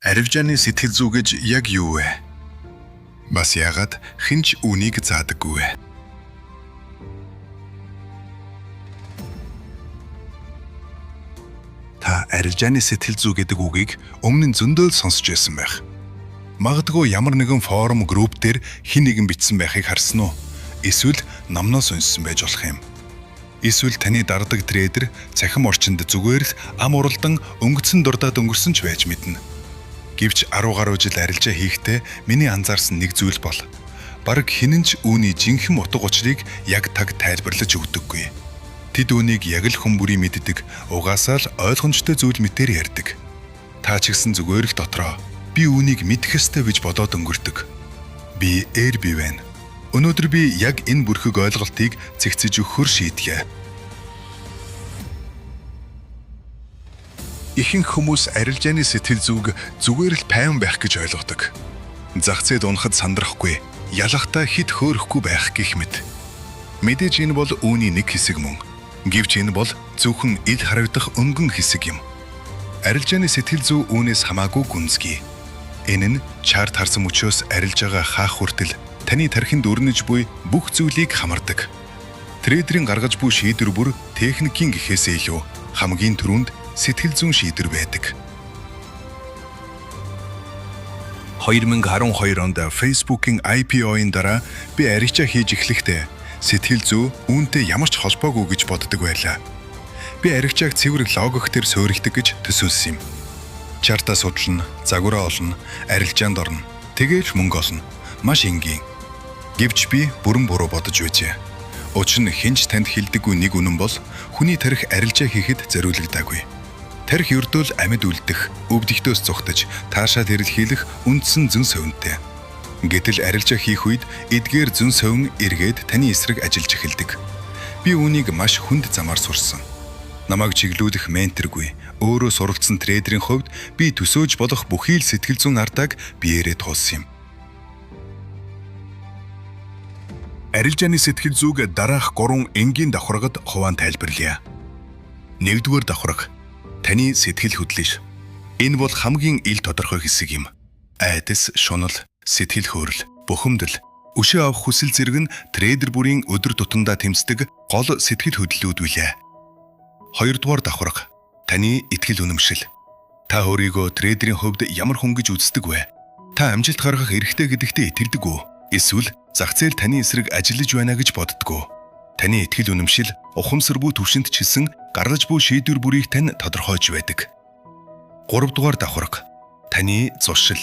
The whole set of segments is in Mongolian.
Арилжааны сэтгэл зүй гэж яг юу вэ? Бас яагаад хинч үүнийг заадаггүй вэ? Та арилжааны сэтгэл зүй гэдэг үгийг өмнө нь зөндөө л сонсч байсан байх. Магадгүй ямар нэгэн форум групп дээр хэн нэгэн бичсэн байхыг харсан уу? Эсвэл номноос уншсан байж болох юм. Эсвэл таны дардаг трейдер цахим орчинд зүгээр л ам уралдан өнгөцсөн дурдаад өнгөрсөн ч байж мэднэ. Гэвч 10 гаруй жил арилжаа хийхдээ миний анзаарсан нэг зүйл бол бараг хинэн ч үүний жинхэнэ утга учирыг яг таг тайлбарлаж өгдөггүй. Тэд үүнийг яг л хүн бүрий мэддэг, угаасаа л ойлгомжтой зүйл мэтээр ярьдаг. Та ч гэсэн зүгээр л дотроо би үүнийг мэдэх ёстой гэж бодоод өнгөрдөг. Би байна. Өнөөдөр би яг энэ бүрхэг ойлголтыг цэгцэж өгөхөөр шийдэе. Ихэнх хүмүүс арилжааны сэтгэл зүйг зүгээр л пайван байх гэж ойлгодог. Зах зээлд унахад сандрахгүй, ялахтаа хит хөөрөхгүй байх гэх мэт. Мэдээж энэ бол үүний нэг хэсэг мөн. Гэвч энэ бол зөвхөн ил харагдах өнгөн хэсэг юм. Арилжааны сэтгэл зүй үүнээс хамаагүй гүнзгий. Энэ нь чарт харсан мөчөөс арилж байгаа хаах хүртэл таны тархинд өрнөж буй бүх зүйлийг хамардаг. Трейдерийн гаргаж буй шийдвэр бүр техникийн гэхээсээ илүү хамгийн түрүүнд сэтгэл зүйн шийдвэр байдаг. 2012 онд Facebook-ийн IPO-ийн дараа би арилжаа хийж эхлэхдээ сэтгэл зүй үүнтэй ямар ч холбоогүй гэж боддог байлаа. Би арилжааг цэвэр логиктэр суурилдаг гэж төсөөлсөн юм. Чартаа судлана, загвараа олно, арилжаанд орно. Тэгээл мөнгө олно. Маш энгийн. Гэвч би бүрэн буруу бодож байжээ. Учир нь хинч танд хэлдэггүй нэг үнэн бол хүний тарих арилжаа хийхэд зориулагдаагүй. Тарих ердөөл амьд үлдэх, өвдөгтөөс зүхтэж, таашаал хэрэлхийлэх үндсэн зөн совинтэй. Гэтэл арилжаа хийх үед эдгээр зөн совин эргээд таны эсрэг ажиллаж эхэлдэг. Би үүнийг маш хүнд замаар сурсан. Намайг чиглүүлэх менторгүй, өөрөө суралцсан трейдерийн хувьд би төсөөж болох бүхий л сэтгэл зүйн ардааг биеэрээ туулсан юм. Арилжааны сэтгэл зүйг дараах 3 энгийн давхаргад хуваан тайлбарлая. 1-р давхарга таны сэтгэл хөдлөж. Энэ бол хамгийн ил тодорхой хэсэг юм. Айдас, шунал, сэтгэл хөөрөл, бухимдал, өшөө авах хүсэл зэрэг нь трейдер бүрийн өдөр тутамдаа тэмцдэг гол сэтгэл хөдлөлүүд билээ. 2-р давхарга таны итгэл үнэмшил. Та өөрийгөө трейдерийн хувьд ямар хүн гэж үздэг вэ? Та амжилт гаргах эрхтэй гэдэгтээ итгэдэг үү? Эсвэл зах зээл таны эсрэг ажиллаж байна гэж боддог уу? Таны итгэл үнэмшил ухамсаргүй түвшинт чисэн гаргаж буй шийдвэр бүрийг тань тодорхойлж байдаг. 3-р давхарга таны зуршил.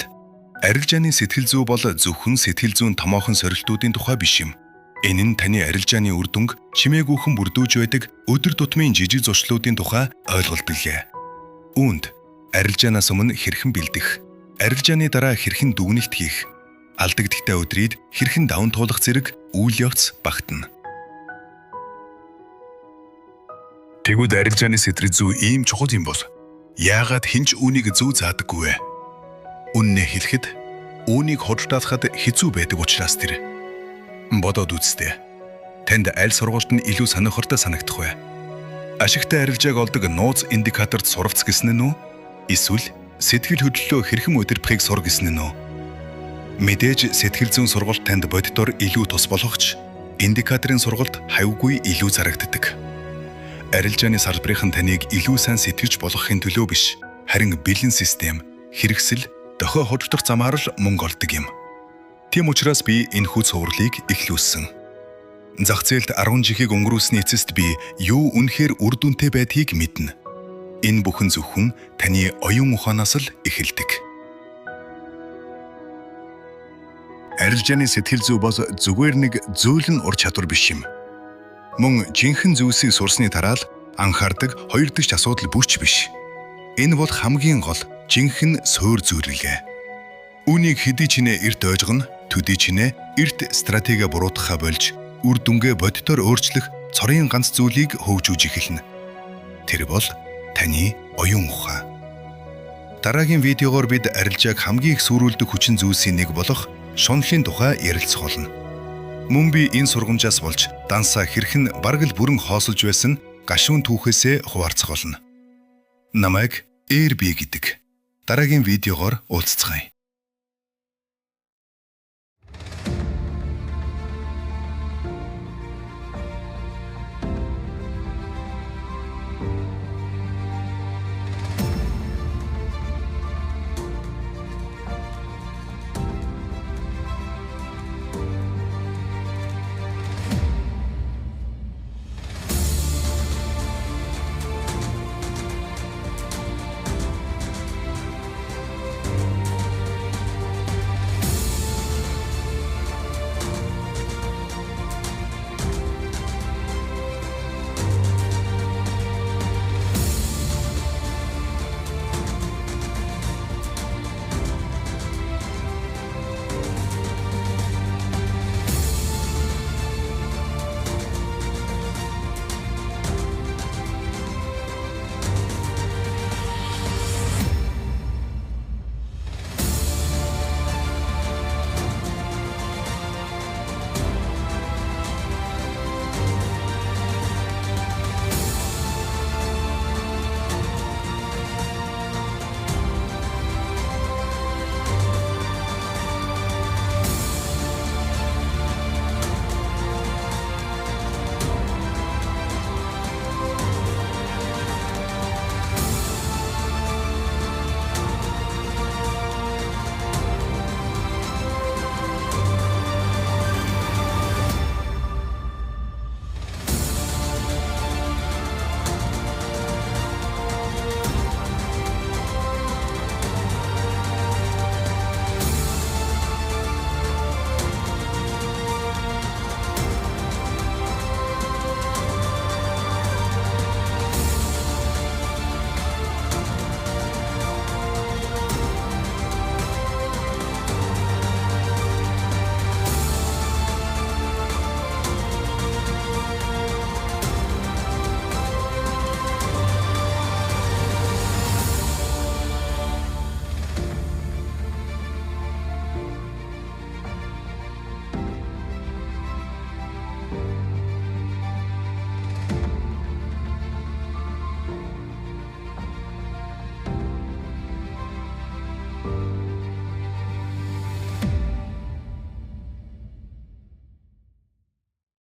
Арилжааны сэтгэл зүй бол зөвхөн сэтгэл зүйн томоохон сорилтуудын тухай биш юм. Энэ нь таны арилжааны үр дүнг чимээгүйхэн бүрдүүлж байдаг өдөр тутмын жижиг зуршлуудын тухай ойлголт билээ. Үүнд арилжаанаас өмнө хэрхэн бэлдэх, арилжааны дараа хэрхэн дүгнэлт хийх, алдагдaltaй өдрийд хэрхэн даван туулах зэрэг үйл явц багтана. Тэгвэл арилжааны сэтгэл зүй ийм чухал юм бол яагаад хинч үүнийг зөв заадаггүй вэ? Үннээ хэлэхэд үүнийг худалдаалахад хэцүү байдаг учраас тэр. Бодоод үзтээ. Танд аль сургуульд нь илүү сонирхолтой санагдах вэ? Ашигтай арилжааг олдог нууц индикаторт суралц гэсэн нь үү? Эсвэл сэтгэл хөдлөлөө хэрхэн удирдахыг сур гэсэн нь үү? Мэдээж сэтгэл зүйн сургалт танд боддоор илүү тус болох ч индикаторын сургалт хавьгүй илүү зарагддаг. Арилжааны салбарын таныг илүү сайн сэтгэж болгохын төлөө биш, харин бэлэн систем, хэрэгсэл, дохио худалдах замаар л мөнгө олдог юм. Тийм учраас би энэ хүү цувралыг эхлүүлсэн. Зах зээлд 10 жилийг өнгөрүүлсний эцэст би юу үнэхээр үр дүнтэй байдгийг мэднэ. Энэ бүхэн зөвхөн таны оюун ухаанаас л эхэлдэг. Арилжааны сэтгэл зүй бол зүгээр нэг зөөлөн ур чадвар биш юм. Мөн жинхэнэ зүйлсийг сурсны дараа л анхаардаг хоёр дахь асуудал бүрч биш. Энэ бол хамгийн гол жинхэнэ суур зүйлээ. Үүнийг хэдий ч нэ эрт ойлгоно, төдий ч нэ эрт стратеги буруутгахаа болж үр дүнгээ боддоор өөрчлөх цорын ганц зүйлийг хөгжүүлж эхэлнэ. Тэр бол таны оюун ухаан. Дараагийн видеогоор бид арилжааг хамгийн их сүрүүлдэг хүчин зүйлсийн нэг болох шунлын тухай ярилцах болно. Мөн би энэ сургамжаас болж дансаа хэрхэн бараг л бүрэн хоосолж байсан гашуун түүхээсээ хуваалцах болно. Намайг Эрби гэдэг. дараагийн видеогоор уулзцгаая.